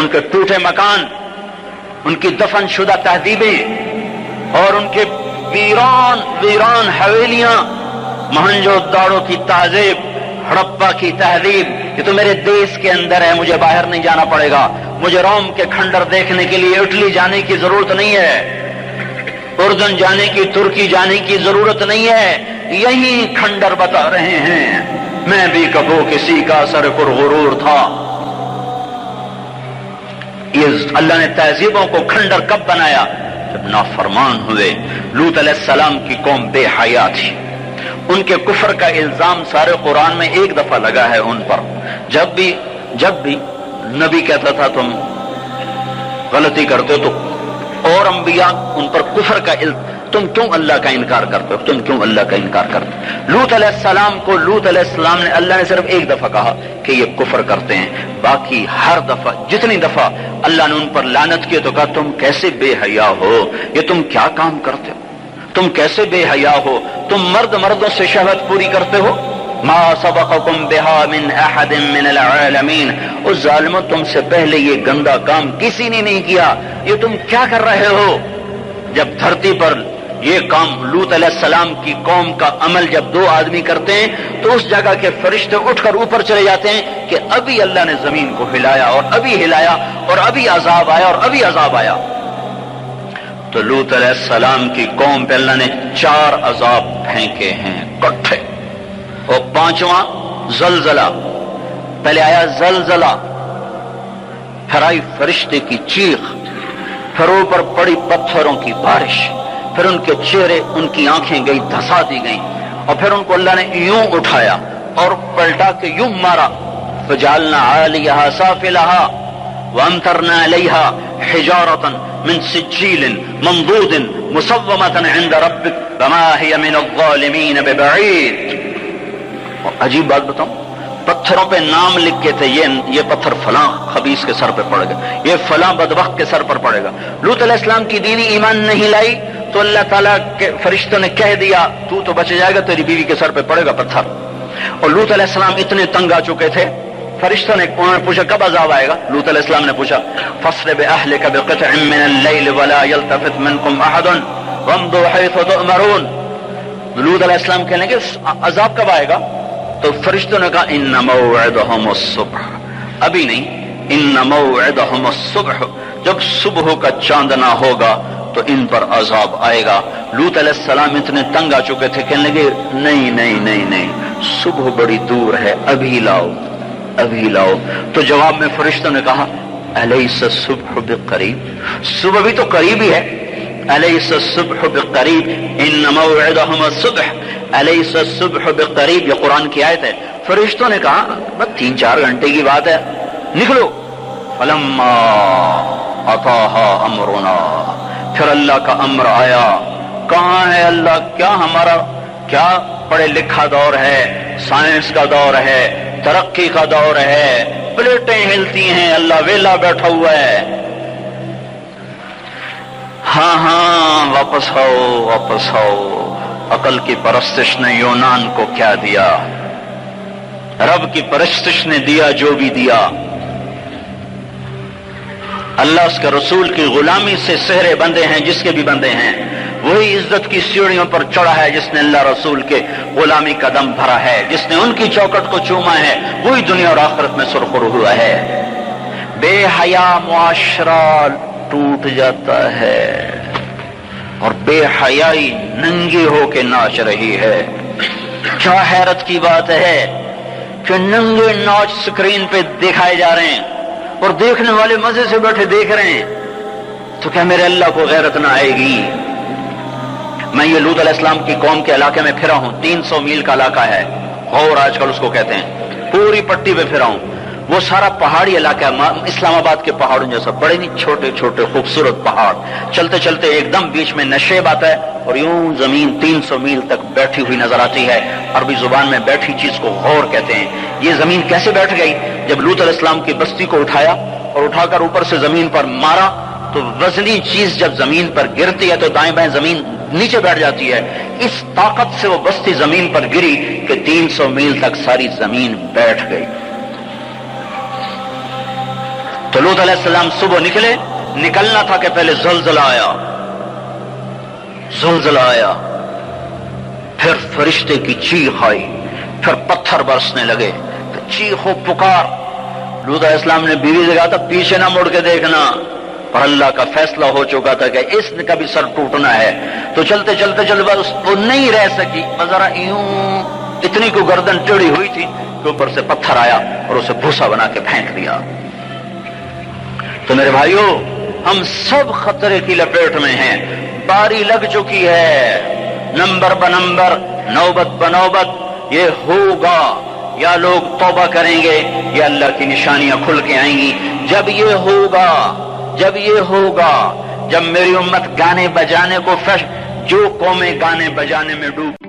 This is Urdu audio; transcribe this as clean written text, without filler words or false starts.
ان کے ٹوٹے مکان، ان کی دفن شدہ تہذیبیں اور ان کے ویران حویلیاں، موہنجو داڑو کی تہذیب، ہڑپا کی تہذیب، یہ تو میرے دیش کے اندر ہے، مجھے باہر نہیں جانا پڑے گا، مجھے روم کے کھنڈر دیکھنے کے لیے اٹلی جانے کی ضرورت نہیں ہے، اردن جانے کی، ترکی جانے کی ضرورت نہیں ہے، یہی کھنڈر بتا رہے ہیں میں بھی کبھی کسی کا سر پر غرور تھا۔ یہ اللہ نے تہذیبوں کو کھنڈر کب بنایا؟ جب نافرمان ہوئے۔ لوط علیہ السلام کی قوم بے حیا تھی، ان کے کفر کا الزام سارے قرآن میں ایک دفعہ لگا ہے ان پر۔ جب بھی نبی کہتا تھا تم غلطی کرتے ہو تو اور انبیاء ان پر کفر کا تم کیوں اللہ کا انکار کرتے ہو، تم کیوں اللہ کا انکار کرتے ہو؟ لوط علیہ السلام کو لوط علیہ السلام نے اللہ نے صرف ایک دفعہ کہا کہ یہ کفر کرتے ہیں، باقی ہر دفعہ جتنی دفعہ اللہ نے ان پر لعنت کی تو کہا تم کیسے بے حیا ہو، یہ تم کیا کام کرتے ہو، تم کیسے بے حیا ہو، تم مردوں سے شہوت پوری کرتے ہو۔ ما سبقکم بہا من احد من العالمین، اس ظالموں تم سے پہلے یہ گندا کام کسی نے نہیں کیا، یہ تم کیا کر رہے ہو؟ جب دھرتی پر یہ کام لوط علیہ السلام کی قوم کا عمل جب دو آدمی کرتے ہیں تو اس جگہ کے فرشتے اٹھ کر اوپر چلے جاتے ہیں کہ ابھی اللہ نے زمین کو ہلایا اور ابھی ہلایا اور ابھی عذاب آیا اور ابھی عذاب آیا۔ تو لوط علیہ السلام کی قوم پہ اللہ نے 4 عذاب پھینکے ہیں کٹھے، اور 5واں زلزلہ۔ پہلے آیا زلزلہ، پھر آئی فرشتے کی چیخ، پھر اوپر پڑی پتھروں کی بارش، پھر ان کے چہرے، ان کی آنکھیں گئی دھسا دی گئیں، اور پھر ان کو اللہ نے یوں اٹھایا اور پلٹا کے یوں مارا۔ فجعلنا عالیہا سافلہا وامطرنا علیہا حجارۃ من سجیل منضود مسومۃ عند ربک وما ہی من الظالمین ببعید۔ عجیب بات بتاؤں، پتھروں پہ نام لکھ کے تھے، یہ پتھر فلاں خبیث کے سر پہ پڑے گا، یہ فلاں بدبخت کے سر پر پڑے گا۔ لوط علیہ السلام کی بیوی ایمان نہیں لائی تو اللہ تعالیٰ کے فرشتوں نے کہہ دیا تو بچ جائے گا، تیری بیوی کے سر پہ پڑے گا پتھر۔ اور لوط علیہ السلام اتنے تنگ آ چکے تھے، فرشتوں نے انہوں نے پوچھا کب عذاب آئے گا؟ لوط علیہ السلام نے پوچھا فَاصْرِ بِأَهْلِكَ بِقِطْعٍ مِّنَ اللَّيْلِ وَلَا يَلْتَفِتْ مِنكُمْ أَحَدٌ وَامْضُوا حَيْثُ تُؤْمَرُونَ۔ لوط علیہ السلام کہنے کہ عذاب کب آئے گا؟ تو فرشتوں نے کہا ان موعدہم الصبح، ابھی نہیں، ان موعدہم الصبح، جب صبح کا چاندنا ہوگا تو ان پر عذاب آئے گا۔ لوط علیہ السلام اتنے تنگ آ چکے تھے، کہنے لگے نہیں، صبح بڑی دور ہے، ابھی لاؤ۔ تو جواب میں فرشتوں نے کہا الیس الصبح بقریب، صبح بھی تو قریب ہی ہے، الیس الصبح بقریب ان موعدہم الصبح الیس الصبح بقریب، یہ قرآن کی آیت ہے۔ فرشتوں نے کہا بس 3-4 گھنٹے کی بات ہے، نکلو۔ فلما اتاہا امرنا، پھر اللہ کا امر آیا۔ کہاں ہے اللہ؟ کیا ہمارا کیا پڑھے لکھا دور ہے، سائنس کا دور ہے، ترقی کا دور ہے، پلیٹیں ہلتی ہیں، اللہ ویلا بیٹھا ہوا ہے۔ ہاں واپس آؤ۔ عقل کی پرستش نے یونان کو کیا دیا، رب کی پرستش نے دیا جو بھی دیا۔ اللہ اس کے رسول کی غلامی سے سہرے بندے ہیں، جس کے بھی بندے ہیں، وہی عزت کی سیڑھیوں پر چڑھا ہے جس نے اللہ رسول کے غلامی کا دم بھرا ہے، جس نے ان کی چوکٹ کو چوما ہے، وہی دنیا اور آخرت میں سرخرو ہوا ہے۔ بے حیا معاشرہ ٹوٹ جاتا ہے اور بے حیائی ننگی ہو کے ناچ رہی ہے۔ کیا حیرت کی بات ہے کہ ننگے ناچ سکرین پہ دکھائے جا رہے ہیں اور دیکھنے والے مزے سے بیٹھے دیکھ رہے ہیں، تو کیا میرے اللہ کو غیرت نہ آئے گی؟ میں یہ لوط علیہ السلام کی قوم کے علاقے میں پھرا ہوں، 300 میل کا علاقہ ہے، غور آج کل اس کو کہتے ہیں، پوری پٹی پہ پھرا ہوں۔ وہ سارا پہاڑی علاقہ ہے، اسلام آباد کے پہاڑوں جیسا، بڑے نہیں چھوٹے چھوٹے خوبصورت پہاڑ، چلتے چلتے ایک دم بیچ میں نشیب آتا ہے اور یوں زمین 300 میل تک بیٹھی ہوئی نظر آتی ہے۔ عربی زبان میں بیٹھی چیز کو غور کہتے ہیں۔ یہ زمین کیسے بیٹھ گئی؟ جب لوط علیہ السلام کی بستی کو اٹھایا اور اٹھا کر اوپر سے زمین پر مارا تو وزنی چیز جب زمین پر گرتی ہے تو دائیں بائیں زمین نیچے بیٹھ جاتی ہے۔ اس طاقت سے وہ بستی زمین پر گری کہ 300 میل تک ساری زمین بیٹھ گئی۔ تو لوط علیہ السلام صبح نکلنا تھا کہ پہلے زلزلہ آیا، پھر فرشتے کی چیخ آئی، پھر پتھر برسنے لگے، پھر چیخ و پکار۔ لوط علیہ السلام نے بیوی سے کہا تھا پیچھے نہ مڑ کے دیکھنا، پر اللہ کا فیصلہ ہو چکا تھا کہ اس کا بھی سر ٹوٹنا ہے۔ تو چلتے بس وہ نہیں رہ سکی، ذرا یوں اتنی کو گردن ٹیڑھی ہوئی تھی کہ اوپر سے پتھر آیا اور اسے بھوسا بنا کے پھینک دیا۔ تو میرے بھائیوں، ہم سب خطرے کی لپیٹ میں ہیں، باری لگ چکی ہے، نمبر بنمبر، نوبت بنوبت، یہ ہوگا۔ یا لوگ توبہ کریں گے یا اللہ کی نشانیاں کھل کے آئیں گی۔ جب یہ ہوگا، جب میری امت گانے بجانے کو جو قومیں گانے بجانے میں ڈوب